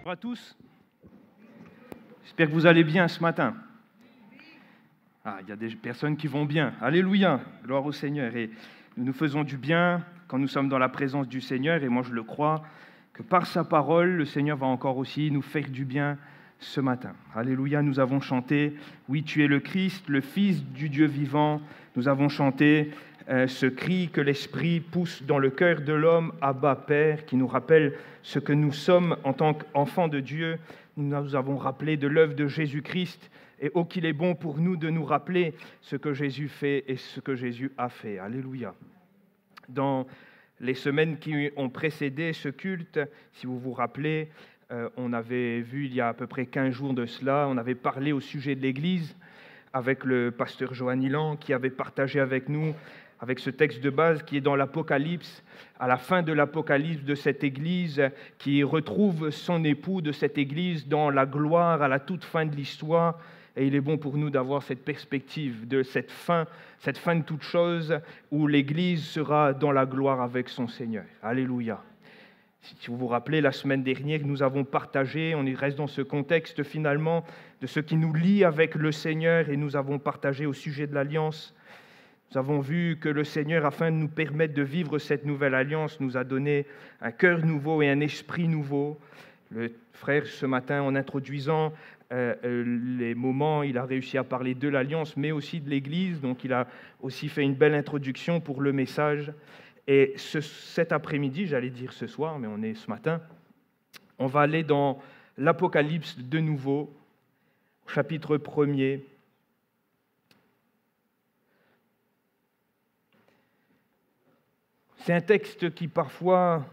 Bonjour à tous. J'espère que vous allez bien ce matin. Il y a des personnes qui vont bien. Alléluia, gloire au Seigneur. Et nous nous faisons du bien quand nous sommes dans la présence du Seigneur. Et moi, je le crois, que par sa parole, le Seigneur va encore aussi nous faire du bien ce matin. Alléluia, nous avons chanté « Oui, tu es le Christ, le Fils du Dieu vivant ». Nous avons chanté ce cri que l'Esprit pousse dans le cœur de l'homme, Abba Père, qui nous rappelle ce que nous sommes en tant qu'enfants de Dieu. Nous avons rappelé de l'œuvre de Jésus-Christ, et oh qu'il est bon pour nous de nous rappeler ce que Jésus fait et ce que Jésus a fait. Alléluia. Dans les semaines qui ont précédé ce culte, si vous vous rappelez, on avait vu il y a à peu près 15 jours de cela, on avait parlé au sujet de l'Église avec le pasteur Johan Ilan qui avait partagé avec nous, avec ce texte de base qui est dans l'Apocalypse, à la fin de l'Apocalypse de cette Église, qui retrouve son époux de cette Église dans la gloire à la toute fin de l'histoire. Et il est bon pour nous d'avoir cette perspective de cette fin de toute chose, où l'Église sera dans la gloire avec son Seigneur. Alléluia. Si vous vous rappelez, la semaine dernière, nous avons partagé, on y reste dans ce contexte finalement, de ce qui nous lie avec le Seigneur, et nous avons partagé au sujet de l'Alliance. Nous avons vu que le Seigneur, afin de nous permettre de vivre cette nouvelle alliance, nous a donné un cœur nouveau et un esprit nouveau. Le frère, ce matin, en introduisant les moments, il a réussi à parler de l'Alliance, mais aussi de l'Église. Donc, il a aussi fait une belle introduction pour le message. Et cet après-midi, j'allais dire ce soir, mais on est ce matin, on va aller dans l'Apocalypse de nouveau, au chapitre 1er. C'est un texte qui parfois,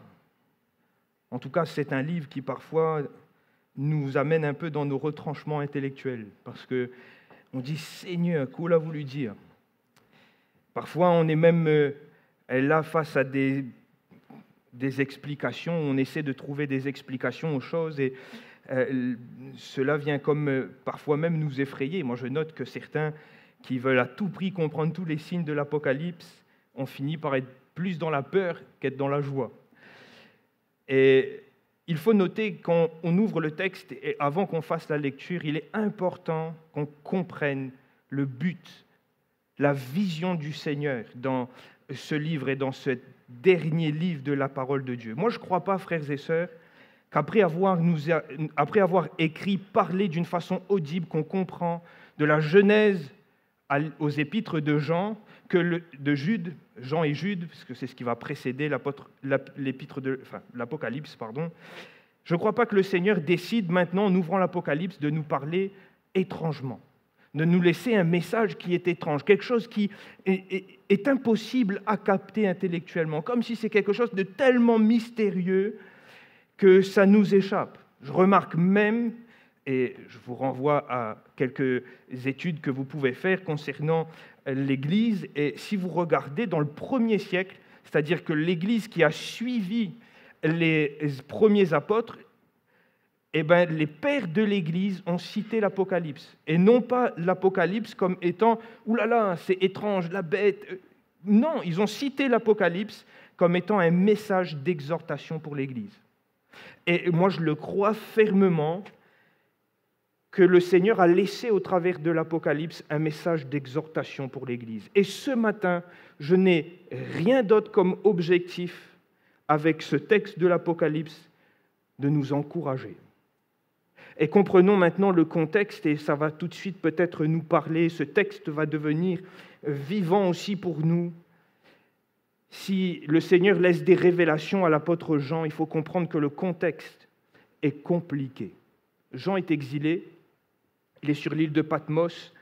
en tout cas c'est un livre qui parfois nous amène un peu dans nos retranchements intellectuels, parce qu'on dit « Seigneur, qu'où a voulu dire ?» Parfois on est même là face à des explications, on essaie de trouver des explications aux choses, et cela vient comme parfois même nous effrayer. Moi je note que certains qui veulent à tout prix comprendre tous les signes de l'Apocalypse ont fini par être plus dans la peur qu'être dans la joie. Et il faut noter, quand on ouvre le texte et avant qu'on fasse la lecture, il est important qu'on comprenne le but, la vision du Seigneur dans ce livre et dans ce dernier livre de la parole de Dieu. Moi, je ne crois pas, frères et sœurs, qu'après avoir écrit, parlé d'une façon audible, qu'on comprend de la Genèse aux épîtres de Jean, Jean et Jude, parce que c'est ce qui va précéder l'Apocalypse, je ne crois pas que le Seigneur décide maintenant, en ouvrant l'Apocalypse, de nous parler étrangement, de nous laisser un message qui est étrange, quelque chose qui est impossible à capter intellectuellement, comme si c'est quelque chose de tellement mystérieux que ça nous échappe. Je remarque même, et je vous renvoie à quelques études que vous pouvez faire concernant l'Église, et si vous regardez dans le 1er siècle, c'est-à-dire que l'Église qui a suivi les premiers apôtres, les pères de l'Église ont cité l'Apocalypse, et non pas l'Apocalypse comme étant « oulala, c'est étrange, la bête ». Non, ils ont cité l'Apocalypse comme étant un message d'exhortation pour l'Église. Et moi, je le crois fermement que le Seigneur a laissé au travers de l'Apocalypse un message d'exhortation pour l'Église. Et ce matin, je n'ai rien d'autre comme objectif avec ce texte de l'Apocalypse de nous encourager. Et comprenons maintenant le contexte, et ça va tout de suite peut-être nous parler, ce texte va devenir vivant aussi pour nous. Si le Seigneur laisse des révélations à l'apôtre Jean, il faut comprendre que le contexte est compliqué. Jean est exilé, il est sur l'île de Patmos,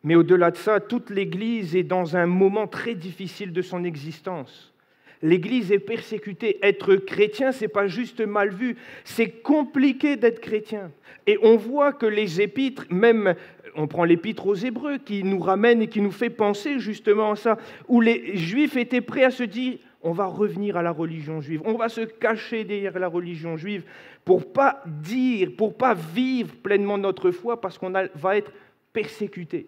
mais au-delà de ça, toute l'Église est dans un moment très difficile de son existence. L'Église est persécutée. Être chrétien, ce n'est pas juste mal vu, c'est compliqué d'être chrétien. Et on voit que les épîtres, même, on prend l'épître aux Hébreux, qui nous ramène et qui nous fait penser justement à ça, où les Juifs étaient prêts à se dire « on va revenir à la religion juive, on va se cacher derrière la religion juive pour pas vivre pleinement notre foi parce qu'on va être persécuté ».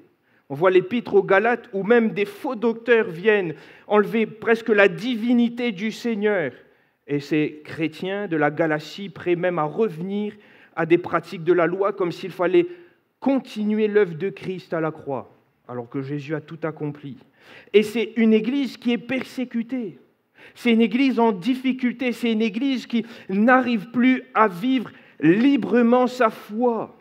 On voit l'épître aux Galates où même des faux docteurs viennent enlever presque la divinité du Seigneur. Et ces chrétiens de la Galatie, prêts même à revenir à des pratiques de la loi, comme s'il fallait continuer l'œuvre de Christ à la croix, alors que Jésus a tout accompli. Et c'est une Église qui est persécutée. C'est une Église en difficulté. C'est une Église qui n'arrive plus à vivre librement sa foi.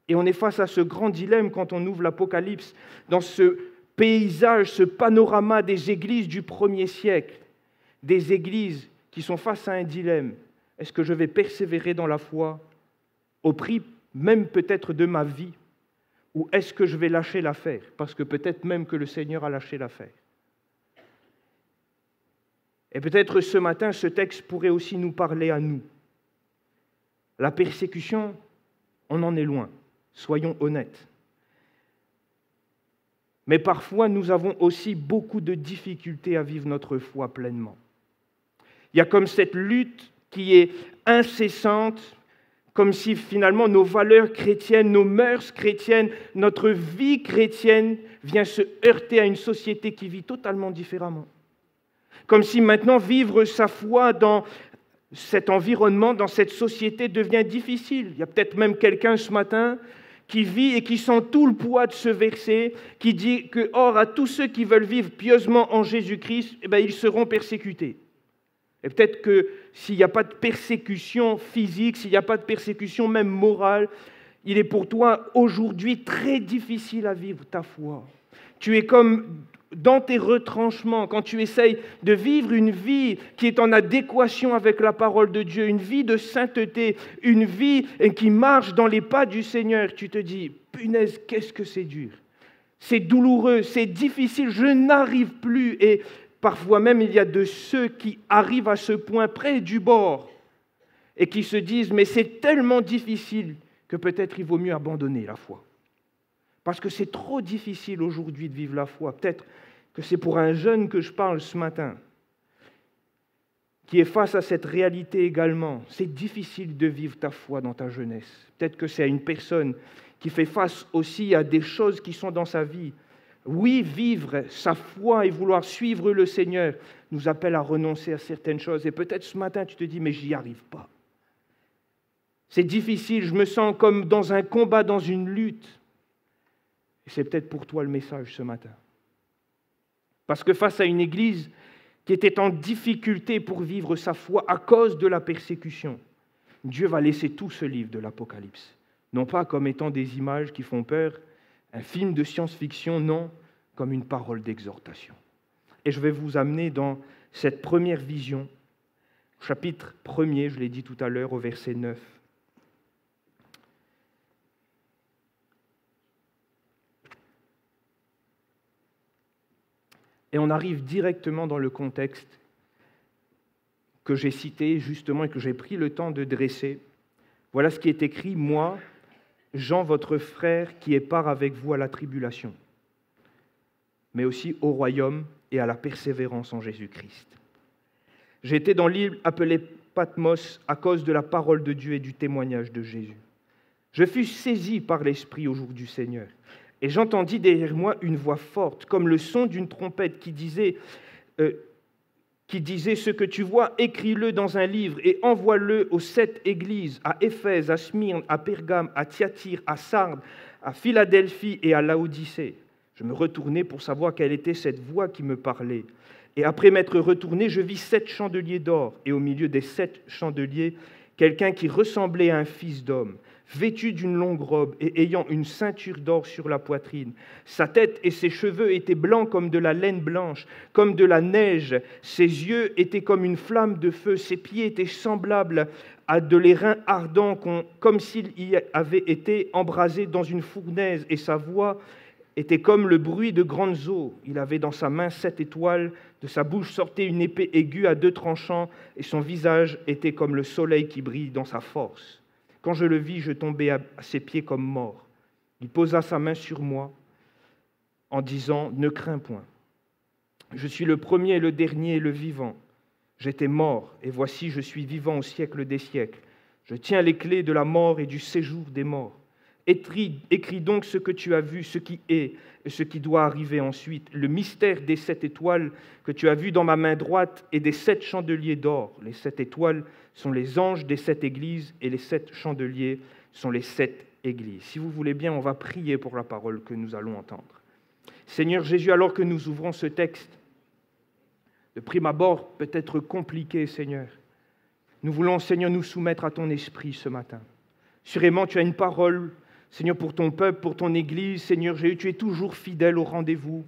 Et on est face à ce grand dilemme quand on ouvre l'Apocalypse, dans ce paysage, ce panorama des églises du 1er siècle. Des églises qui sont face à un dilemme. Est-ce que je vais persévérer dans la foi au prix même peut-être de ma vie, ou est-ce que je vais lâcher l'affaire, parce que peut-être même que le Seigneur a lâché l'affaire. Et peut-être ce matin, ce texte pourrait aussi nous parler à nous. La persécution, on en est loin, soyons honnêtes. Mais parfois, nous avons aussi beaucoup de difficultés à vivre notre foi pleinement. Il y a comme cette lutte qui est incessante, comme si finalement nos valeurs chrétiennes, nos mœurs chrétiennes, notre vie chrétienne vient se heurter à une société qui vit totalement différemment. Comme si maintenant vivre sa foi dans cet environnement, dans cette société devient difficile. Il y a peut-être même quelqu'un ce matin qui vit et qui sent tout le poids de ce verset, qui dit que, or, à tous ceux qui veulent vivre pieusement en Jésus-Christ, ils seront persécutés. Et peut-être que s'il n'y a pas de persécution physique, s'il n'y a pas de persécution même morale, il est pour toi aujourd'hui très difficile à vivre ta foi. Tu es comme dans tes retranchements, quand tu essayes de vivre une vie qui est en adéquation avec la parole de Dieu, une vie de sainteté, une vie qui marche dans les pas du Seigneur, tu te dis, punaise, qu'est-ce que c'est dur. C'est douloureux, c'est difficile, je n'arrive plus. Et parfois même, il y a de ceux qui arrivent à ce point près du bord et qui se disent, mais c'est tellement difficile que peut-être il vaut mieux abandonner la foi. Parce que c'est trop difficile aujourd'hui de vivre la foi. Peut-être que c'est pour un jeune que je parle ce matin, qui est face à cette réalité également. C'est difficile de vivre ta foi dans ta jeunesse. Peut-être que c'est à une personne qui fait face aussi à des choses qui sont dans sa vie. Oui, vivre sa foi et vouloir suivre le Seigneur nous appelle à renoncer à certaines choses. Et peut-être ce matin, tu te dis, mais j'y arrive pas. C'est difficile, je me sens comme dans un combat, dans une lutte. Et c'est peut-être pour toi le message ce matin. Parce que face à une Église qui était en difficulté pour vivre sa foi à cause de la persécution, Dieu va laisser tout ce livre de l'Apocalypse. Non pas comme étant des images qui font peur, un film de science-fiction, non, comme une parole d'exhortation. Et je vais vous amener dans cette première vision, chapitre 1er, je l'ai dit tout à l'heure, au verset 9. Et on arrive directement dans le contexte que j'ai cité justement et que j'ai pris le temps de dresser. Voilà ce qui est écrit, moi, Jean, votre frère, qui est part avec vous à la tribulation, mais aussi au royaume et à la persévérance en Jésus-Christ. J'étais dans l'île appelée Patmos à cause de la parole de Dieu et du témoignage de Jésus. Je fus saisi par l'Esprit au jour du Seigneur. Et j'entendis derrière moi une voix forte, comme le son d'une trompette qui disait « Ce que tu vois, écris-le dans un livre et envoie-le aux 7 églises, à Éphèse, à Smyrne, à Pergame, à Thyatire, à Sardes, à Philadelphie et à Laodicée. » Je me retournai pour savoir quelle était cette voix qui me parlait. Et après m'être retourné, je vis 7 chandeliers d'or, et au milieu des 7 chandeliers, quelqu'un qui ressemblait à un fils d'homme, vêtu d'une longue robe et ayant une ceinture d'or sur la poitrine. Sa tête et ses cheveux étaient blancs comme de la laine blanche, comme de la neige. Ses yeux étaient comme une flamme de feu. Ses pieds étaient semblables à de l'airain ardent, comme s'il y avait été embrasé dans une fournaise. Et sa voix était comme le bruit de grandes eaux. Il avait dans sa main 7 étoiles. De sa bouche sortait une épée aiguë à 2 tranchants. Et son visage était comme le soleil qui brille dans sa force. Quand je le vis, je tombai à ses pieds comme mort. Il posa sa main sur moi en disant « Ne crains point. Je suis le premier et le dernier et le vivant. J'étais mort, et voici, je suis vivant au siècle des siècles. Je tiens les clés de la mort et du séjour des morts. Écris donc ce que tu as vu, ce qui est et ce qui doit arriver ensuite. Le mystère des 7 étoiles que tu as vu dans ma main droite et des 7 chandeliers d'or. Les 7 étoiles sont les anges des 7 églises et les 7 chandeliers sont les 7 églises. Si vous voulez bien, on va prier pour la parole que nous allons entendre. Seigneur Jésus, alors que nous ouvrons ce texte, de prime abord peut-être compliqué, Seigneur, nous voulons, Seigneur, nous soumettre à ton esprit ce matin. Sûrement, tu as une parole, Seigneur, pour ton peuple, pour ton Église. Seigneur Jésus, tu es toujours fidèle au rendez-vous.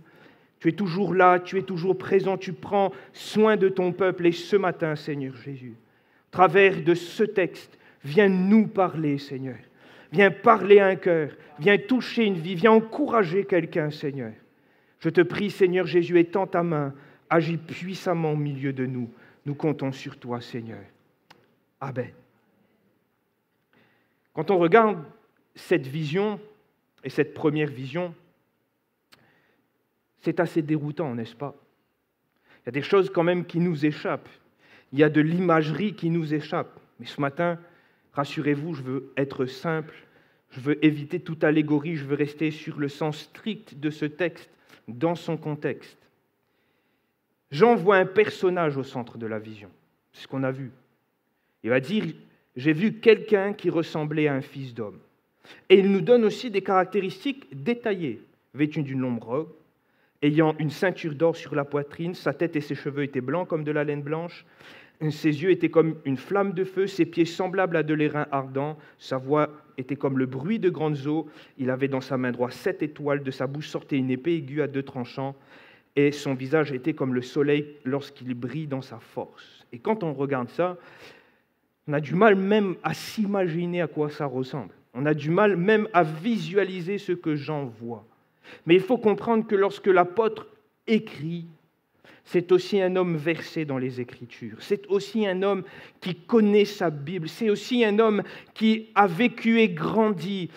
Tu es toujours là, tu es toujours présent, tu prends soin de ton peuple. Et ce matin, Seigneur Jésus, au travers de ce texte, viens nous parler, Seigneur. Viens parler à un cœur, viens toucher une vie, viens encourager quelqu'un, Seigneur. Je te prie, Seigneur Jésus, étends ta main, agis puissamment au milieu de nous. Nous comptons sur toi, Seigneur. Amen. Quand on regarde cette vision, et cette première vision, c'est assez déroutant, n'est-ce pas? Il y a des choses quand même qui nous échappent. Il y a de l'imagerie qui nous échappe. Mais ce matin, rassurez-vous, je veux être simple, je veux éviter toute allégorie, je veux rester sur le sens strict de ce texte, dans son contexte. Jean voit un personnage au centre de la vision. C'est ce qu'on a vu. Il va dire, j'ai vu quelqu'un qui ressemblait à un fils d'homme. Et il nous donne aussi des caractéristiques détaillées. Vêtu d'une longue robe, ayant une ceinture d'or sur la poitrine, sa tête et ses cheveux étaient blancs comme de la laine blanche, ses yeux étaient comme une flamme de feu, ses pieds semblables à de l'airain ardent, sa voix était comme le bruit de grandes eaux, il avait dans sa main droite 7 étoiles, de sa bouche sortait une épée aiguë à 2 tranchants, et son visage était comme le soleil lorsqu'il brille dans sa force. Et quand on regarde ça, on a du mal même à s'imaginer à quoi ça ressemble. On a du mal même à visualiser ce que Jean voit. Mais il faut comprendre que lorsque l'apôtre écrit, c'est aussi un homme versé dans les Écritures. C'est aussi un homme qui connaît sa Bible. C'est aussi un homme qui a vécu et grandi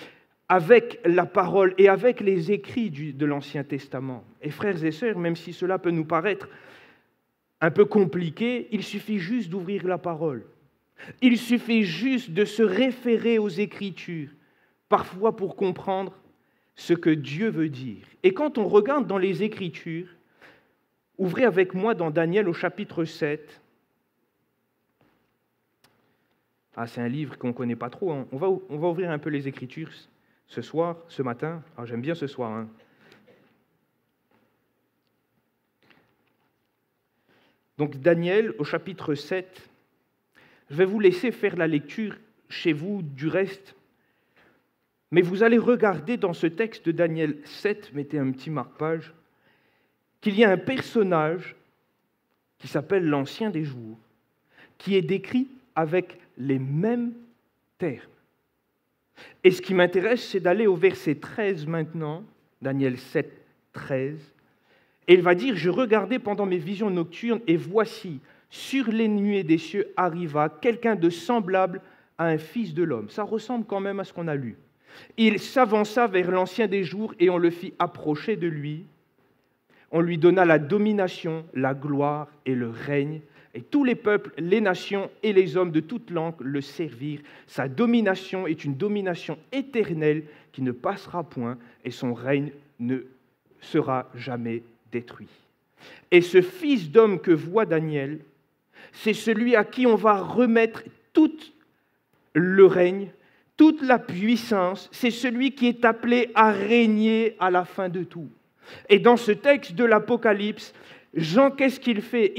avec la parole et avec les écrits de l'Ancien Testament. Et frères et sœurs, même si cela peut nous paraître un peu compliqué, il suffit juste d'ouvrir la parole. Il suffit juste de se référer aux Écritures, parfois pour comprendre ce que Dieu veut dire. Et quand on regarde dans les Écritures, ouvrez avec moi dans Daniel au chapitre 7. C'est un livre qu'on ne connaît pas trop. On va ouvrir un peu les Écritures ce soir, ce matin. J'aime bien ce soir. Donc Daniel au chapitre 7. Je vais vous laisser faire la lecture chez vous du reste. Mais vous allez regarder dans ce texte de Daniel 7, mettez un petit marque-page, qu'il y a un personnage qui s'appelle l'Ancien des Jours, qui est décrit avec les mêmes termes. Et ce qui m'intéresse, c'est d'aller au verset 13 maintenant, Daniel 7, 13, et il va dire « Je regardais pendant mes visions nocturnes, et voici, sur les nuées des cieux arriva quelqu'un de semblable à un fils de l'homme. » Ça ressemble quand même à ce qu'on a lu. Il s'avança vers l'Ancien des Jours, et on le fit approcher de lui. On lui donna la domination, la gloire et le règne. Et tous les peuples, les nations et les hommes de toute langue le servirent. Sa domination est une domination éternelle qui ne passera point, et son règne ne sera jamais détruit. Et ce fils d'homme que voit Daniel, c'est celui à qui on va remettre tout le règne, toute la puissance. C'est celui qui est appelé à régner à la fin de tout. Et dans ce texte de l'Apocalypse, Jean, qu'est-ce qu'il fait ?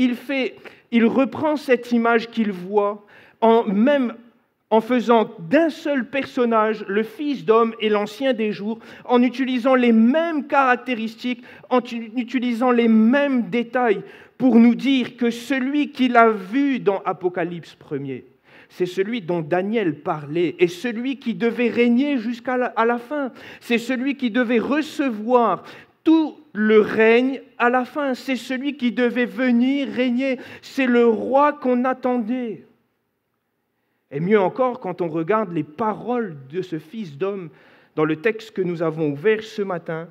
Il reprend cette image qu'il voit, en faisant d'un seul personnage, le Fils d'homme et l'Ancien des Jours, en utilisant les mêmes caractéristiques, en utilisant les mêmes détails, pour nous dire que celui qu'il a vu dans Apocalypse 1er, c'est celui dont Daniel parlait, et celui qui devait régner jusqu'à la fin. C'est celui qui devait recevoir tout le règne à la fin. C'est celui qui devait venir régner. C'est le roi qu'on attendait. Et mieux encore, quand on regarde les paroles de ce Fils d'homme dans le texte que nous avons ouvert ce matin,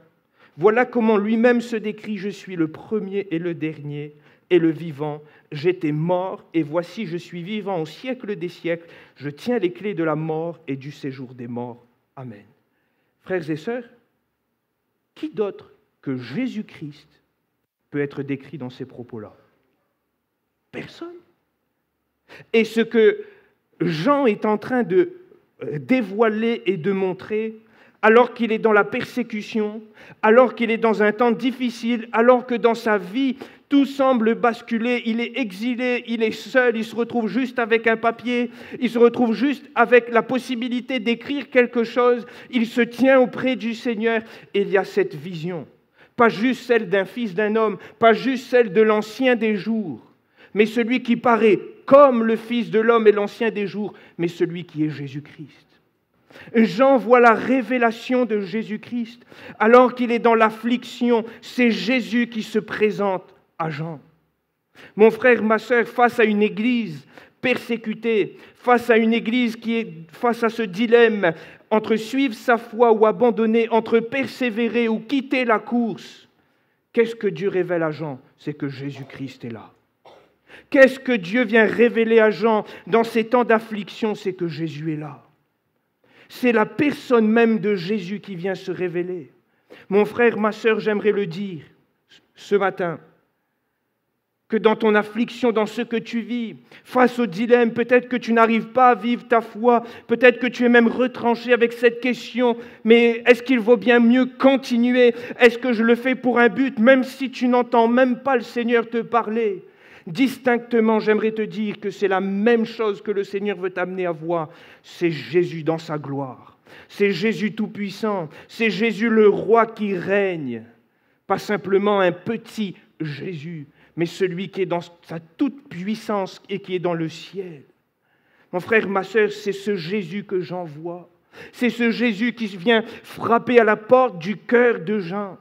voilà comment lui-même se décrit « Je suis le premier et le dernier et le vivant. J'étais mort et voici, je suis vivant au siècle des siècles. Je tiens les clés de la mort et du séjour des morts. Amen. » Frères et sœurs, qui d'autre que Jésus-Christ peut être décrit dans ces propos-là? Personne. Et ce que Jean est en train de dévoiler et de montrer, alors qu'il est dans la persécution, alors qu'il est dans un temps difficile, alors que dans sa vie, tout semble basculer, il est exilé, il est seul, il se retrouve juste avec un papier, il se retrouve juste avec la possibilité d'écrire quelque chose, il se tient auprès du Seigneur et il y a cette vision. Pas juste celle d'un fils d'un homme, pas juste celle de l'ancien des jours, mais celui qui paraît comme le Fils de l'homme et l'ancien des jours, mais celui qui est Jésus-Christ. Jean voit la révélation de Jésus-Christ. Alors qu'il est dans l'affliction, c'est Jésus qui se présente à Jean. Mon frère, ma sœur, face à une église persécutée, face à une église qui est face à ce dilemme entre suivre sa foi ou abandonner, entre persévérer ou quitter la course, qu'est-ce que Dieu révèle à Jean? C'est que Jésus-Christ est là. Qu'est-ce que Dieu vient révéler à Jean dans ces temps d'affliction? C'est que Jésus est là. C'est la personne même de Jésus qui vient se révéler. Mon frère, ma sœur, j'aimerais le dire ce matin, que dans ton affliction, dans ce que tu vis, face au dilemme, peut-être que tu n'arrives pas à vivre ta foi, peut-être que tu es même retranché avec cette question, mais est-ce qu'il vaut bien mieux continuer? Est-ce que je le fais pour un but, même si tu n'entends même pas le Seigneur te parler? Distinctement, j'aimerais te dire que c'est la même chose que le Seigneur veut t'amener à voir. C'est Jésus dans sa gloire. C'est Jésus tout-puissant. C'est Jésus le roi qui règne. Pas simplement un petit Jésus, mais celui qui est dans sa toute-puissance et qui est dans le ciel. Mon frère, ma sœur, c'est ce Jésus que j'en vois. C'est ce Jésus qui vient frapper à la porte du cœur de Jean.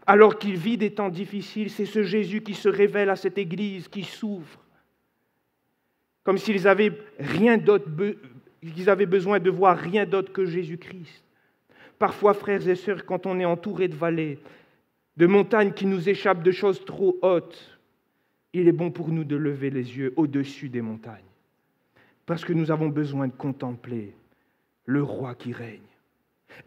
Alors qu'il vit des temps difficiles, c'est ce Jésus qui se révèle à cette église qui souffre. Comme s'ils avaient rien d'autre, qu'ils avaient besoin de voir rien d'autre que Jésus-Christ. Parfois, frères et sœurs, quand on est entouré de vallées, de montagnes qui nous échappent, de choses trop hautes, il est bon pour nous de lever les yeux au-dessus des montagnes. Parce que nous avons besoin de contempler le roi qui règne.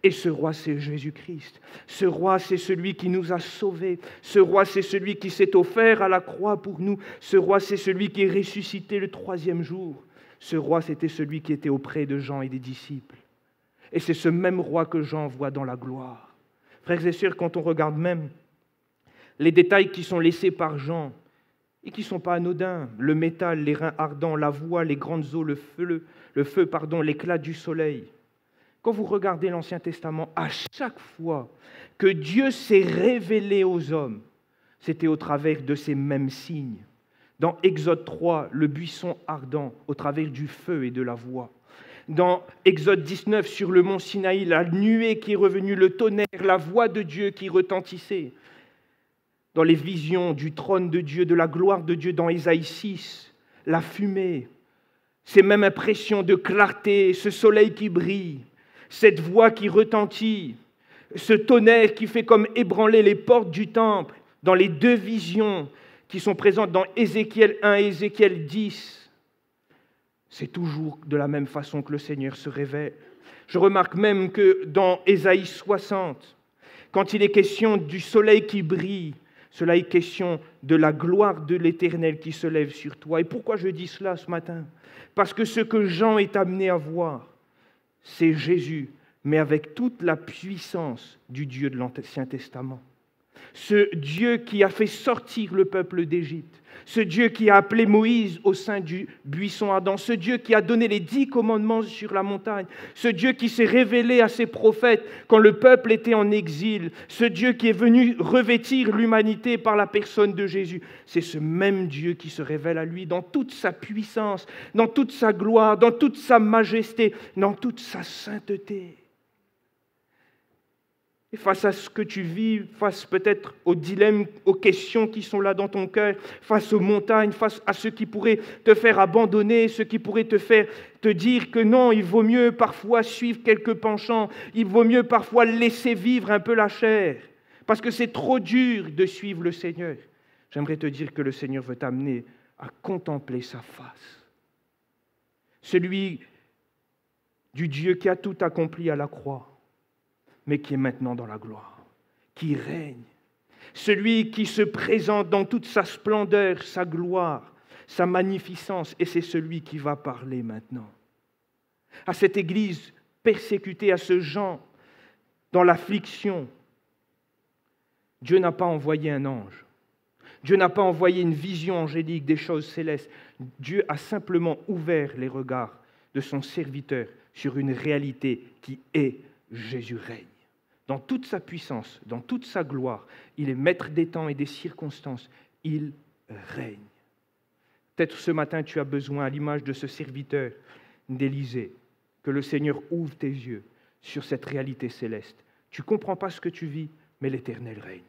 Et ce roi, c'est Jésus-Christ. Ce roi, c'est celui qui nous a sauvés. Ce roi, c'est celui qui s'est offert à la croix pour nous. Ce roi, c'est celui qui est ressuscité le 3e jour. Ce roi, c'était celui qui était auprès de Jean et des disciples. Et c'est ce même roi que Jean voit dans la gloire. Frères et sœurs, quand on regarde même les détails qui sont laissés par Jean et qui ne sont pas anodins, le métal, les reins ardents, la voix, les grandes eaux, le feu, l'éclat du soleil. Quand vous regardez l'Ancien Testament, à chaque fois que Dieu s'est révélé aux hommes, c'était au travers de ces mêmes signes. Dans Exode 3, le buisson ardent, au travers du feu et de la voix. Dans Exode 19, sur le mont Sinaï, la nuée qui est revenue, le tonnerre, la voix de Dieu qui retentissait. Dans les visions du trône de Dieu, de la gloire de Dieu, dans Ésaïe 6, la fumée, ces mêmes impressions de clarté, ce soleil qui brille, cette voix qui retentit, ce tonnerre qui fait comme ébranler les portes du temple, dans les 2 visions qui sont présentes dans Ézéchiel 1 et Ézéchiel 10, c'est toujours de la même façon que le Seigneur se révèle. Je remarque même que dans Ésaïe 60, quand il est question du soleil qui brille, cela est question de la gloire de l'Éternel qui se lève sur toi. Et pourquoi je dis cela ce matin? Parce que ce que Jean est amené à voir, c'est Jésus, mais avec toute la puissance du Dieu de l'Ancien Testament. Ce Dieu qui a fait sortir le peuple d'Égypte, ce Dieu qui a appelé Moïse au sein du buisson ardent, ce Dieu qui a donné les 10 commandements sur la montagne, ce Dieu qui s'est révélé à ses prophètes quand le peuple était en exil, ce Dieu qui est venu revêtir l'humanité par la personne de Jésus. C'est ce même Dieu qui se révèle à lui dans toute sa puissance, dans toute sa gloire, dans toute sa majesté, dans toute sa sainteté. Et face à ce que tu vis, face peut-être aux dilemmes, aux questions qui sont là dans ton cœur, face aux montagnes, face à ce qui pourrait te faire abandonner, ce qui pourrait te faire te dire que non, il vaut mieux parfois suivre quelques penchants, il vaut mieux parfois laisser vivre un peu la chair, parce que c'est trop dur de suivre le Seigneur. J'aimerais te dire que le Seigneur veut t'amener à contempler sa face. Celui du Dieu qui a tout accompli à la croix, mais qui est maintenant dans la gloire, qui règne. Celui qui se présente dans toute sa splendeur, sa gloire, sa magnificence, et c'est celui qui va parler maintenant. à cette Église persécutée, à ce Jean dans l'affliction. Dieu n'a pas envoyé un ange. Dieu n'a pas envoyé une vision angélique des choses célestes. Dieu a simplement ouvert les regards de son serviteur sur une réalité qui est Jésus règne. Dans toute sa puissance, dans toute sa gloire, il est maître des temps et des circonstances. Il règne. Peut-être ce matin, tu as besoin, à l'image de ce serviteur d'Élisée, que le Seigneur ouvre tes yeux sur cette réalité céleste. Tu ne comprends pas ce que tu vis, mais l'Éternel règne.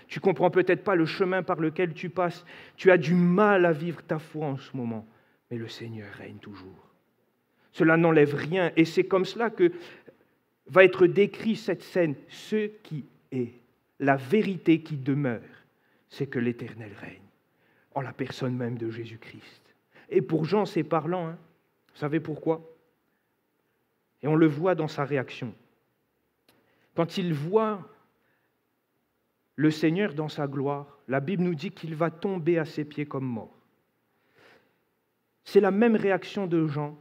Tu ne comprends peut-être pas le chemin par lequel tu passes. Tu as du mal à vivre ta foi en ce moment, mais le Seigneur règne toujours. Cela n'enlève rien, et c'est comme cela que va être décrit cette scène. Ce qui est, la vérité qui demeure, c'est que l'Éternel règne, en la personne même de Jésus-Christ. Et pour Jean, c'est parlant. Vous savez pourquoi? Et on le voit dans sa réaction. Quand il voit le Seigneur dans sa gloire, la Bible nous dit qu'il va tomber à ses pieds comme mort. C'est la même réaction de Jean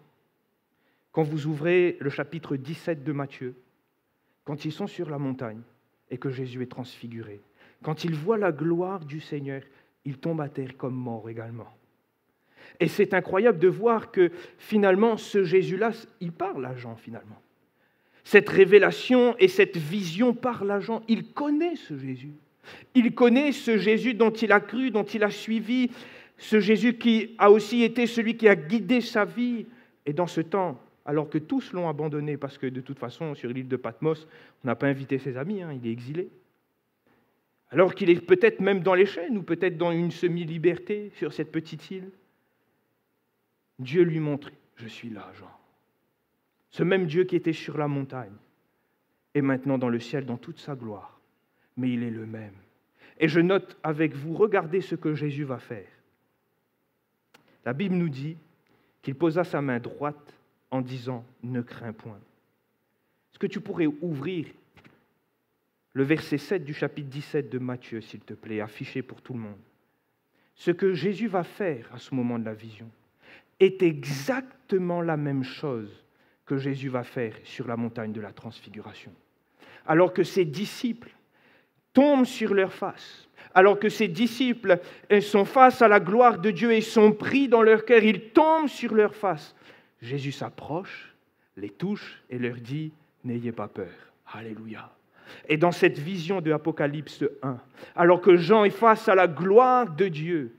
quand vous ouvrez le chapitre 17 de Matthieu, quand ils sont sur la montagne et que Jésus est transfiguré. Quand il voit la gloire du Seigneur, il tombe à terre comme mort également. Et c'est incroyable de voir que finalement, ce Jésus-là, il parle à Jean finalement. Cette révélation et cette vision parlent à Jean. Il connaît ce Jésus. Il connaît ce Jésus dont il a cru, dont il a suivi, ce Jésus qui a aussi été celui qui a guidé sa vie. Et dans ce temps, alors que tous l'ont abandonné, parce que de toute façon, sur l'île de Patmos, on n'a pas invité ses amis, il est exilé. Alors qu'il est peut-être même dans les chaînes, ou peut-être dans une semi-liberté sur cette petite île, Dieu lui montre, je suis là, Jean. Ce même Dieu qui était sur la montagne est maintenant dans le ciel, dans toute sa gloire. Mais il est le même. Et je note avec vous, regardez ce que Jésus va faire. La Bible nous dit qu'il posa sa main droite en disant « Ne crains point ». Est-ce que tu pourrais ouvrir le verset 7 du chapitre 17 de Matthieu, s'il te plaît, affiché pour tout le monde? Ce que Jésus va faire à ce moment de la vision est exactement la même chose que Jésus va faire sur la montagne de la transfiguration. Alors que ses disciples tombent sur leur face, alors que ses disciples sont face à la gloire de Dieu et sont pris dans leur cœur, ils tombent sur leur face. Jésus s'approche, les touche et leur dit « N'ayez pas peur ». Alléluia. Et dans cette vision de Apocalypse 1, alors que Jean est face à la gloire de Dieu,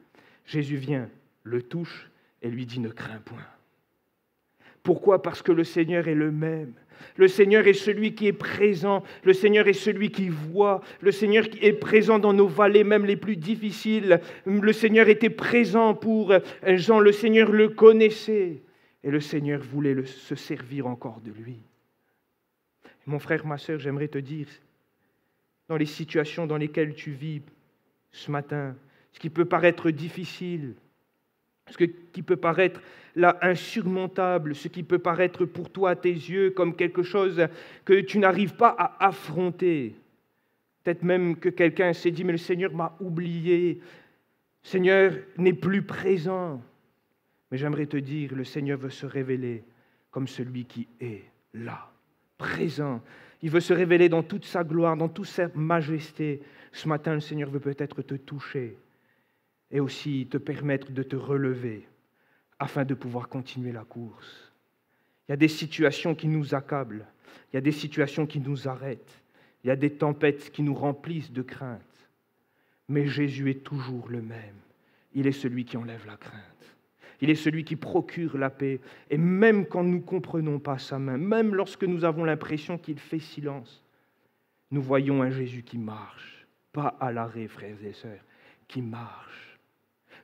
Jésus vient, le touche et lui dit « Ne crains point ». Pourquoi? Parce que le Seigneur est le même. Le Seigneur est celui qui est présent. Le Seigneur est celui qui voit. Le Seigneur qui est présent dans nos vallées, même les plus difficiles. Le Seigneur était présent pour Jean. Le Seigneur le connaissait. Et le Seigneur voulait se servir encore de lui. Mon frère, ma sœur, j'aimerais te dire, dans les situations dans lesquelles tu vis ce matin, ce qui peut paraître difficile, ce qui peut paraître là insurmontable, ce qui peut paraître pour toi à tes yeux comme quelque chose que tu n'arrives pas à affronter. Peut-être même que quelqu'un s'est dit « Mais le Seigneur m'a oublié, le Seigneur n'est plus présent ». Mais j'aimerais te dire, le Seigneur veut se révéler comme celui qui est là, présent. Il veut se révéler dans toute sa gloire, dans toute sa majesté. Ce matin, le Seigneur veut peut-être te toucher et aussi te permettre de te relever afin de pouvoir continuer la course. Il y a des situations qui nous accablent, il y a des situations qui nous arrêtent, il y a des tempêtes qui nous remplissent de crainte. Mais Jésus est toujours le même. Il est celui qui enlève la crainte. Il est celui qui procure la paix. Et même quand nous ne comprenons pas sa main, même lorsque nous avons l'impression qu'il fait silence, nous voyons un Jésus qui marche, pas à l'arrêt, frères et sœurs, qui marche.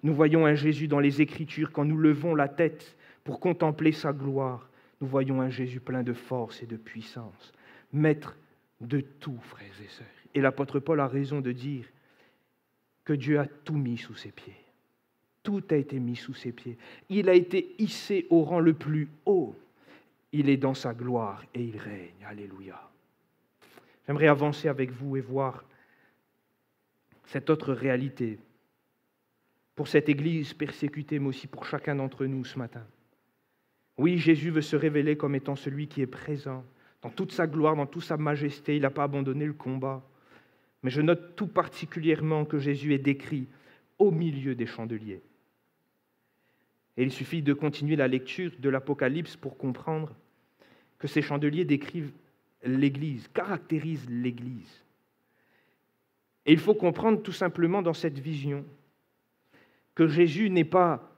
Nous voyons un Jésus dans les Écritures, quand nous levons la tête pour contempler sa gloire, nous voyons un Jésus plein de force et de puissance, maître de tout, frères et sœurs. Et l'apôtre Paul a raison de dire que Dieu a tout mis sous ses pieds. Tout a été mis sous ses pieds. Il a été hissé au rang le plus haut. Il est dans sa gloire et il règne. Alléluia. J'aimerais avancer avec vous et voir cette autre réalité pour cette Église persécutée, mais aussi pour chacun d'entre nous ce matin. Oui, Jésus veut se révéler comme étant celui qui est présent, dans toute sa gloire, dans toute sa majesté. Il n'a pas abandonné le combat. Mais je note tout particulièrement que Jésus est décrit au milieu des chandeliers. Et il suffit de continuer la lecture de l'Apocalypse pour comprendre que ces chandeliers décrivent l'Église, caractérisent l'Église. Et il faut comprendre tout simplement dans cette vision que Jésus n'est pas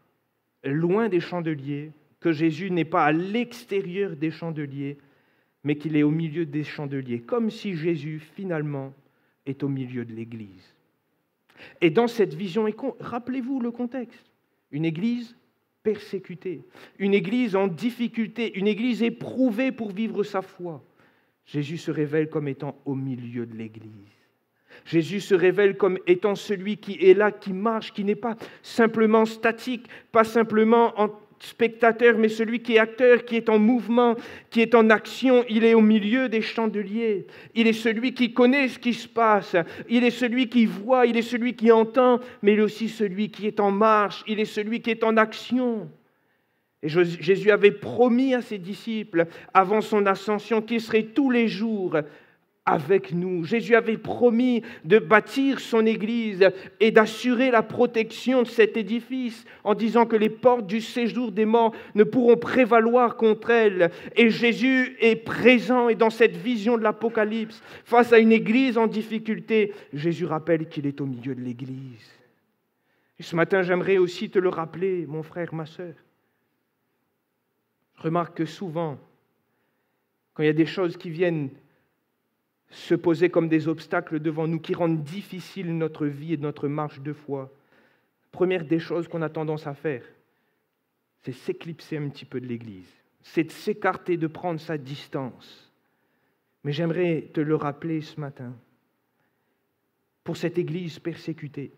loin des chandeliers, que Jésus n'est pas à l'extérieur des chandeliers, mais qu'il est au milieu des chandeliers, comme si Jésus, finalement, est au milieu de l'Église. Et dans cette vision, rappelez-vous le contexte, une Église persécutée, une Église en difficulté, une Église éprouvée pour vivre sa foi. Jésus se révèle comme étant au milieu de l'Église. Jésus se révèle comme étant celui qui est là, qui marche, qui n'est pas simplement statique, pas simplement en spectateur, mais celui qui est acteur, qui est en mouvement, qui est en action. Il est au milieu des chandeliers. Il est celui qui connaît ce qui se passe. Il est celui qui voit, il est celui qui entend, mais il est aussi celui qui est en marche. Il est celui qui est en action. Et Jésus avait promis à ses disciples, avant son ascension, qu'il serait tous les jours avec nous. Jésus avait promis de bâtir son Église et d'assurer la protection de cet édifice en disant que les portes du séjour des morts ne pourront prévaloir contre elle. Et Jésus est présent et dans cette vision de l'Apocalypse, face à une Église en difficulté, Jésus rappelle qu'il est au milieu de l'Église. Et ce matin, j'aimerais aussi te le rappeler, mon frère, ma sœur. Je remarque que souvent, quand il y a des choses qui viennent se poser comme des obstacles devant nous, qui rendent difficile notre vie et notre marche de foi, première des choses qu'on a tendance à faire, c'est s'éclipser un petit peu de l'Église, c'est de s'écarter, de prendre sa distance. Mais j'aimerais te le rappeler ce matin. Pour cette Église persécutée,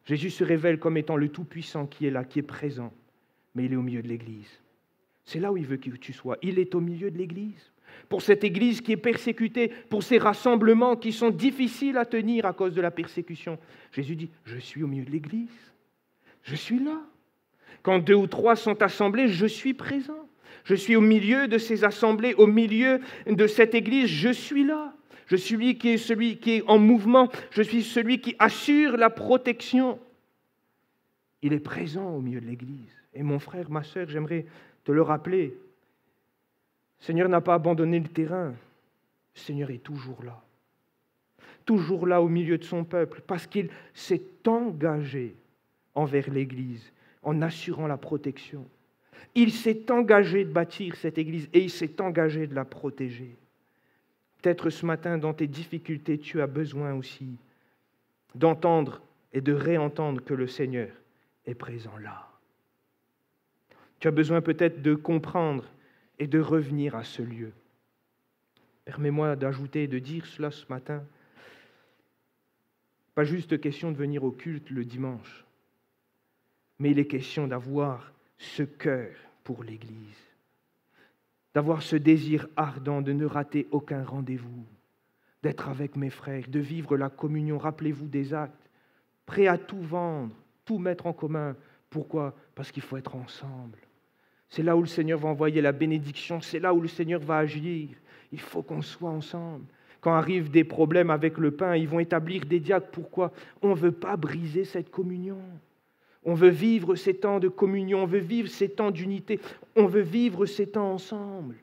Jésus se révèle comme étant le Tout-Puissant qui est là, qui est présent, mais il est au milieu de l'Église. C'est là où il veut que tu sois. Il est au milieu de l'Église. Pour cette Église qui est persécutée, pour ces rassemblements qui sont difficiles à tenir à cause de la persécution. Jésus dit, je suis au milieu de l'Église. Je suis là. Quand 2 ou 3 sont assemblés, je suis présent. Je suis au milieu de ces assemblées, au milieu de cette Église, je suis là. Je suis celui qui est en mouvement. Je suis celui qui assure la protection. Il est présent au milieu de l'Église. Et mon frère, ma sœur, j'aimerais te le rappeler. Le Seigneur n'a pas abandonné le terrain. Le Seigneur est toujours là au milieu de son peuple, parce qu'il s'est engagé envers l'Église en assurant la protection. Il s'est engagé de bâtir cette Église et il s'est engagé de la protéger. Peut-être ce matin, dans tes difficultés, tu as besoin aussi d'entendre et de réentendre que le Seigneur est présent là. Tu as besoin peut-être de comprendre et de revenir à ce lieu. Permets-moi d'ajouter et de dire cela ce matin. Pas juste question de venir au culte le dimanche, mais il est question d'avoir ce cœur pour l'Église, d'avoir ce désir ardent de ne rater aucun rendez-vous, d'être avec mes frères, de vivre la communion. Rappelez-vous des actes, prêt à tout vendre, tout mettre en commun. Pourquoi ? Parce qu'il faut être ensemble. C'est là où le Seigneur va envoyer la bénédiction, c'est là où le Seigneur va agir. Il faut qu'on soit ensemble. Quand arrivent des problèmes avec le pain, ils vont établir des diacres. Pourquoi ? On ne veut pas briser cette communion. On veut vivre ces temps de communion, on veut vivre ces temps d'unité, on veut vivre ces temps ensemble.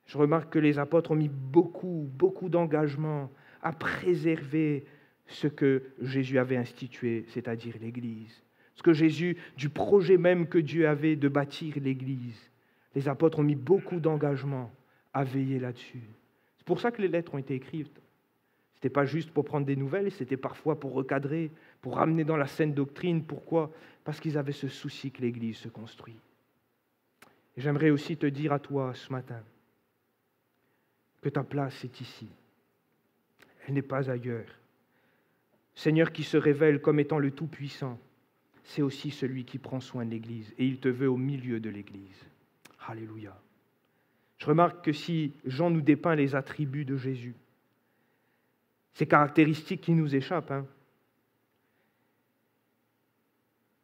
Je remarque que les apôtres ont mis beaucoup d'engagement à préserver ce que Jésus avait institué, c'est-à-dire l'Église. Ce que Jésus, du projet même que Dieu avait de bâtir l'Église, les apôtres ont mis beaucoup d'engagement à veiller là-dessus. C'est pour ça que les lettres ont été écrites. Ce n'était pas juste pour prendre des nouvelles, c'était parfois pour recadrer, pour ramener dans la saine doctrine. Pourquoi ? Parce qu'ils avaient ce souci que l'Église se construit. Et j'aimerais aussi te dire à toi ce matin que ta place est ici. Elle n'est pas ailleurs. Seigneur qui se révèle comme étant le Tout-Puissant, c'est aussi celui qui prend soin de l'Église et il te veut au milieu de l'Église. Alléluia. Je remarque que si Jean nous dépeint les attributs de Jésus, ces caractéristiques qui nous échappent,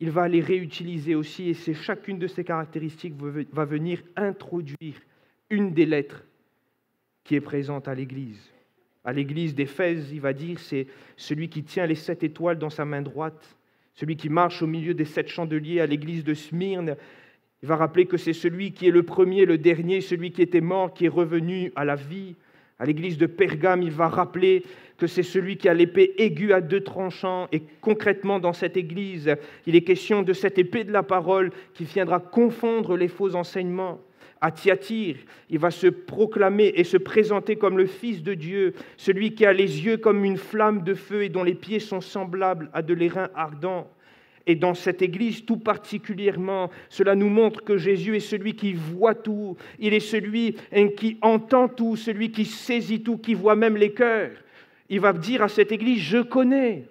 il va les réutiliser aussi, et c'est chacune de ces caractéristiques va venir introduire une des lettres qui est présente à l'Église. À l'Église d'Éphèse, il va dire, c'est celui qui tient les 7 étoiles dans sa main droite, celui qui marche au milieu des 7 chandeliers. À l'Église de Smyrne, il va rappeler que c'est celui qui est le premier, le dernier, celui qui était mort, qui est revenu à la vie. À l'église de Pergame, il va rappeler que c'est celui qui a l'épée aiguë à 2 tranchants. Et concrètement, dans cette église, il est question de cette épée de la parole qui viendra confondre les faux enseignements. À Thyatire, il va se proclamer et se présenter comme le Fils de Dieu, celui qui a les yeux comme une flamme de feu et dont les pieds sont semblables à de l'airain ardent. Et dans cette église, tout particulièrement, cela nous montre que Jésus est celui qui voit tout. Il est celui qui entend tout, celui qui saisit tout, qui voit même les cœurs. Il va dire à cette église, je connais.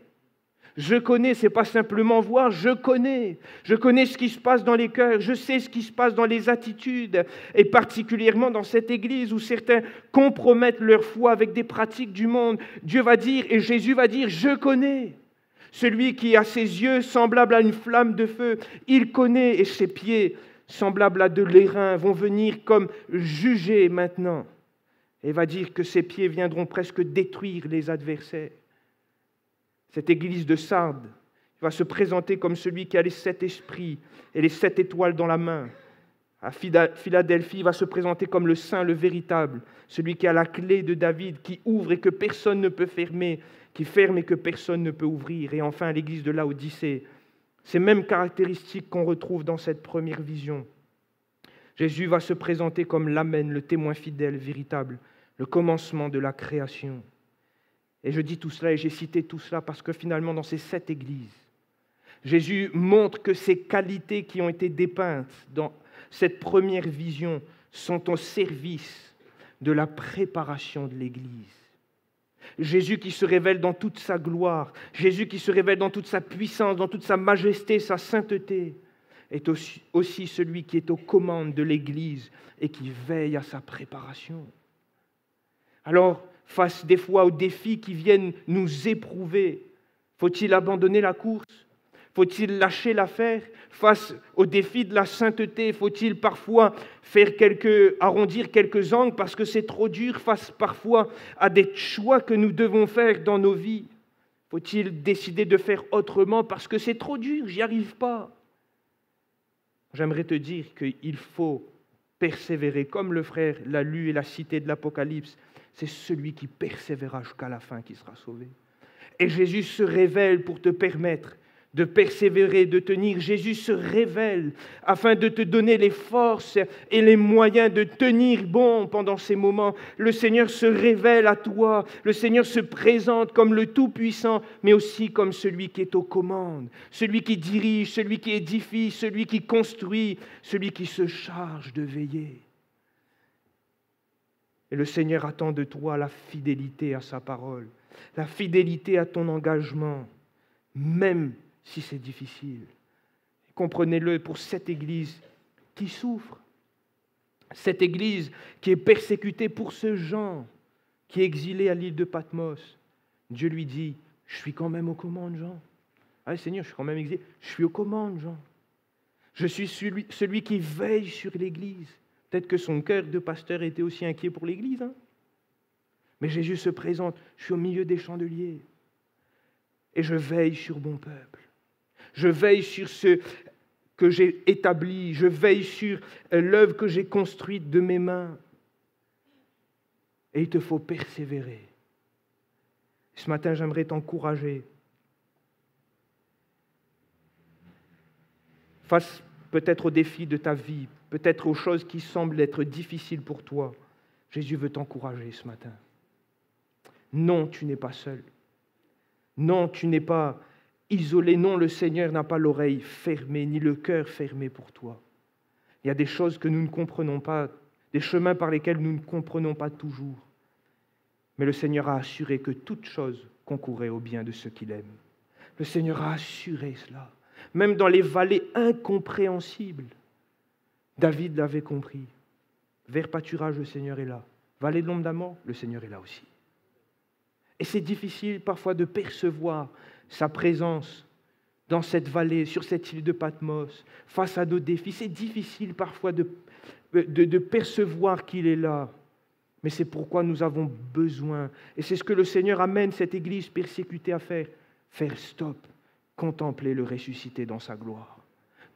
Je connais, ce n'est pas simplement voir, je connais. Je connais ce qui se passe dans les cœurs, je sais ce qui se passe dans les attitudes. Et particulièrement dans cette église où certains compromettent leur foi avec des pratiques du monde. Dieu va dire, et Jésus va dire, je connais. Celui qui a ses yeux semblables à une flamme de feu, il connaît, et ses pieds semblables à de l'airain vont venir comme juger maintenant. Et va dire que ses pieds viendront presque détruire les adversaires. Cette église de Sardes va se présenter comme celui qui a les 7 esprits et les 7 étoiles dans la main. À Philadelphie, il va se présenter comme le saint, le véritable, celui qui a la clé de David, qui ouvre et que personne ne peut fermer, qui ferme et que personne ne peut ouvrir. Et enfin, à l'église de Laodicée, ces mêmes caractéristiques qu'on retrouve dans cette première vision. Jésus va se présenter comme l'Amen, le témoin fidèle, véritable, le commencement de la création. Et je dis tout cela et j'ai cité tout cela parce que finalement, dans ces 7 églises, Jésus montre que ces qualités qui ont été dépeintes dans cette première vision sont au service de la préparation de l'Église. Jésus qui se révèle dans toute sa gloire, Jésus qui se révèle dans toute sa puissance, dans toute sa majesté, sa sainteté, est aussi celui qui est aux commandes de l'Église et qui veille à sa préparation. Alors, face des fois aux défis qui viennent nous éprouver, faut-il abandonner la course ? Faut-il lâcher l'affaire face au défi de la sainteté? Faut-il parfois arrondir quelques angles parce que c'est trop dur face parfois à des choix que nous devons faire dans nos vies? Faut-il décider de faire autrement parce que c'est trop dur, j'y arrive pas? J'aimerais te dire qu'il faut persévérer comme le frère l'a lu et l'a cité de l'Apocalypse. C'est celui qui persévérera jusqu'à la fin qui sera sauvé. Et Jésus se révèle pour te permettre de persévérer, de tenir. Jésus se révèle afin de te donner les forces et les moyens de tenir bon pendant ces moments. Le Seigneur se révèle à toi. Le Seigneur se présente comme le Tout-Puissant, mais aussi comme celui qui est aux commandes, celui qui dirige, celui qui édifie, celui qui construit, celui qui se charge de veiller. Et le Seigneur attend de toi la fidélité à sa parole, la fidélité à ton engagement, même si c'est difficile. Comprenez-le pour cette Église qui souffre, cette Église qui est persécutée pour ce Jean qui est exilé à l'île de Patmos. Dieu lui dit, je suis quand même aux commandes, Jean. Ah Seigneur, je suis quand même exilé. Je suis aux commandes, Jean. Je suis celui qui veille sur l'Église. Peut-être que son cœur de pasteur était aussi inquiet pour l'Église. Mais Jésus se présente, je suis au milieu des chandeliers. Et je veille sur mon peuple. Je veille sur ce que j'ai établi. Je veille sur l'œuvre que j'ai construite de mes mains. Et il te faut persévérer. Ce matin, j'aimerais t'encourager. Face peut-être aux défis de ta vie, peut-être aux choses qui semblent être difficiles pour toi, Jésus veut t'encourager ce matin. Non, tu n'es pas seul. Non, tu n'es pas isolé. Non, le Seigneur n'a pas l'oreille fermée, ni le cœur fermé pour toi. Il y a des choses que nous ne comprenons pas, des chemins par lesquels nous ne comprenons pas toujours. Mais le Seigneur a assuré que toute chose concourait au bien de ceux qu'il aime. Le Seigneur a assuré cela. Même dans les vallées incompréhensibles, David l'avait compris. Vers pâturage, le Seigneur est là. Vallée de l'ombre de la mort, le Seigneur est là aussi. Et c'est difficile parfois de percevoir sa présence dans cette vallée, sur cette île de Patmos, face à nos défis. C'est difficile parfois de percevoir qu'il est là. Mais c'est pourquoi nous avons besoin. Et c'est ce que le Seigneur amène cette Église persécutée à faire. Faire stop. Contempler le ressuscité dans sa gloire.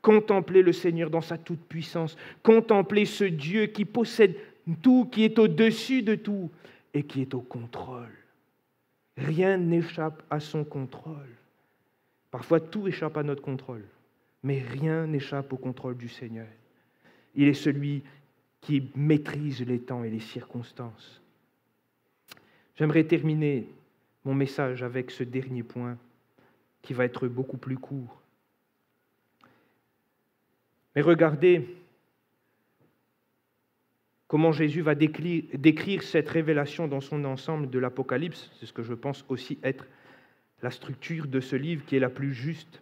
Contempler le Seigneur dans sa toute-puissance. Contempler ce Dieu qui possède tout, qui est au-dessus de tout et qui est au contrôle. Rien n'échappe à son contrôle. Parfois, tout échappe à notre contrôle, mais rien n'échappe au contrôle du Seigneur. Il est celui qui maîtrise les temps et les circonstances. J'aimerais terminer mon message avec ce dernier point qui va être beaucoup plus court. Mais regardez comment Jésus va décrire cette révélation dans son ensemble de l'Apocalypse. C'est ce que je pense aussi être la structure de ce livre qui est la plus juste.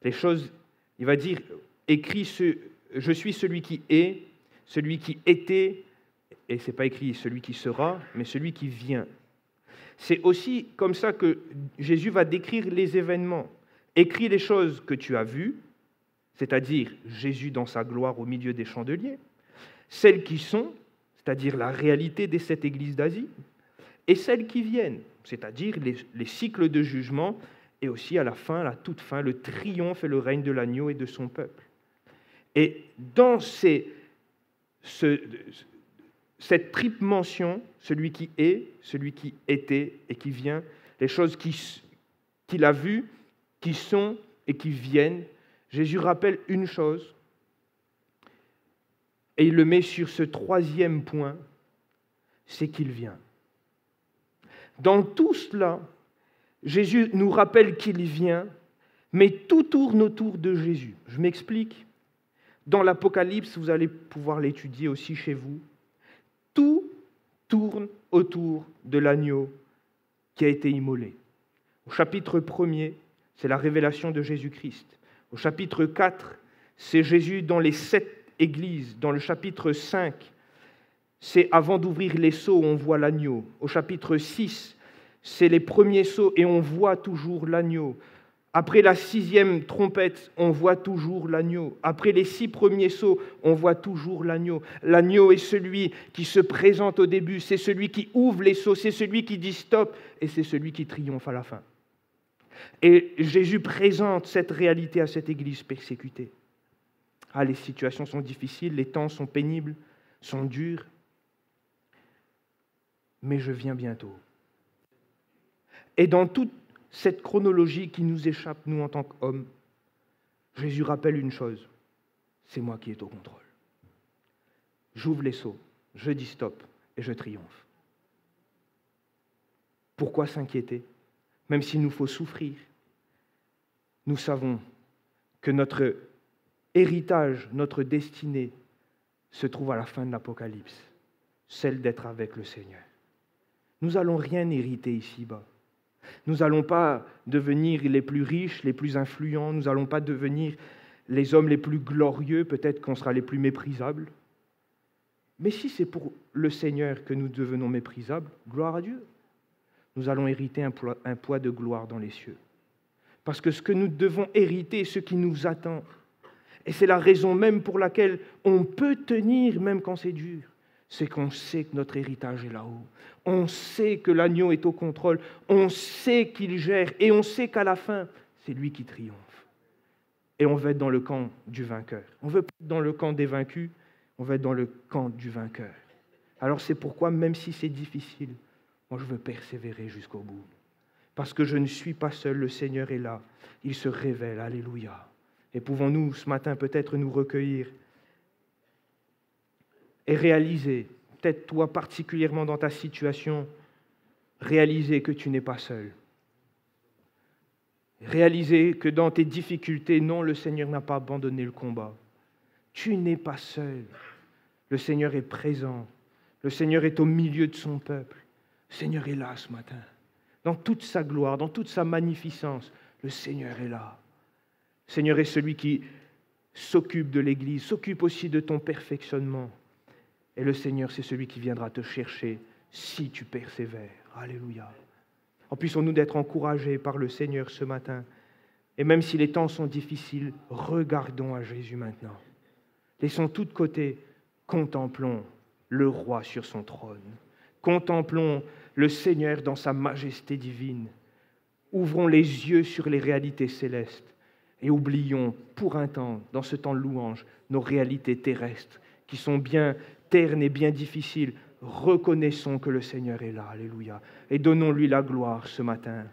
Les choses, il va dire, écrit je suis celui qui est, celui qui était, et ce n'est pas écrit celui qui sera, mais celui qui vient. C'est aussi comme ça que Jésus va décrire les événements. Écris les choses que tu as vues, c'est-à-dire Jésus dans sa gloire au milieu des chandeliers, celles qui sont, c'est-à-dire la réalité des 7 églises d'Asie, et celles qui viennent, c'est-à-dire les cycles de jugement, et aussi à la fin, à la toute fin, le triomphe et le règne de l'agneau et de son peuple. Et dans cette triple mention, celui qui est, celui qui était et qui vient, les choses qu'il a vues, qui sont et qui viennent, Jésus rappelle une chose, et il le met sur ce 3e point, c'est qu'il vient. Dans tout cela, Jésus nous rappelle qu'il vient, mais tout tourne autour de Jésus. Je m'explique. Dans l'Apocalypse, vous allez pouvoir l'étudier aussi chez vous. Tout tourne autour de l'agneau qui a été immolé. Au chapitre 1er, c'est la révélation de Jésus-Christ. Au chapitre 4, c'est Jésus dans les 7 églises. Dans le chapitre 5, c'est avant d'ouvrir les sceaux, on voit l'agneau. Au chapitre 6, c'est les premiers sceaux et on voit toujours l'agneau. Après la 6e trompette, on voit toujours l'agneau. Après les 6 premiers sceaux, on voit toujours l'agneau. L'agneau est celui qui se présente au début, c'est celui qui ouvre les sceaux, c'est celui qui dit stop et c'est celui qui triomphe à la fin. Et Jésus présente cette réalité à cette église persécutée. Ah, les situations sont difficiles, les temps sont pénibles, sont durs, mais je viens bientôt. Et dans toute cette chronologie qui nous échappe, nous en tant qu'hommes, Jésus rappelle une chose, c'est moi qui est au contrôle. J'ouvre les sceaux, je dis stop et je triomphe. Pourquoi s'inquiéter? Même s'il nous faut souffrir, nous savons que notre héritage, notre destinée se trouve à la fin de l'Apocalypse, celle d'être avec le Seigneur. Nous n'allons rien hériter ici-bas. Nous n'allons pas devenir les plus riches, les plus influents, nous n'allons pas devenir les hommes les plus glorieux, peut-être qu'on sera les plus méprisables. Mais si c'est pour le Seigneur que nous devenons méprisables, gloire à Dieu. Nous allons hériter un poids de gloire dans les cieux. Parce que ce que nous devons hériter, ce qui nous attend, et c'est la raison même pour laquelle on peut tenir même quand c'est dur, c'est qu'on sait que notre héritage est là-haut. On sait que l'agneau est au contrôle, on sait qu'il gère, et on sait qu'à la fin, c'est lui qui triomphe. Et on veut être dans le camp du vainqueur. On veut pas être dans le camp des vaincus, on veut être dans le camp du vainqueur. Alors c'est pourquoi, même si c'est difficile, moi je veux persévérer jusqu'au bout. Parce que je ne suis pas seul, le Seigneur est là. Il se révèle, alléluia. Et pouvons-nous ce matin peut-être nous recueillir et réaliser, peut-être toi particulièrement dans ta situation, réaliser que tu n'es pas seul. Réaliser que dans tes difficultés, non, le Seigneur n'a pas abandonné le combat. Tu n'es pas seul. Le Seigneur est présent. Le Seigneur est au milieu de son peuple. Le Seigneur est là ce matin. Dans toute sa gloire, dans toute sa magnificence, le Seigneur est là. Le Seigneur est celui qui s'occupe de l'Église, s'occupe aussi de ton perfectionnement. Et le Seigneur, c'est celui qui viendra te chercher si tu persévères. Alléluia. En puissons-nous d'être encouragés par le Seigneur ce matin Et même si les temps sont difficiles, regardons à Jésus maintenant. Laissons tout de côté, contemplons le roi sur son trône. Contemplons le Seigneur dans sa majesté divine. Ouvrons les yeux sur les réalités célestes et oublions pour un temps, dans ce temps de louange, nos réalités terrestres qui sont bien ternes et bien difficiles. Reconnaissons que le Seigneur est là, alléluia, et donnons-lui la gloire ce matin.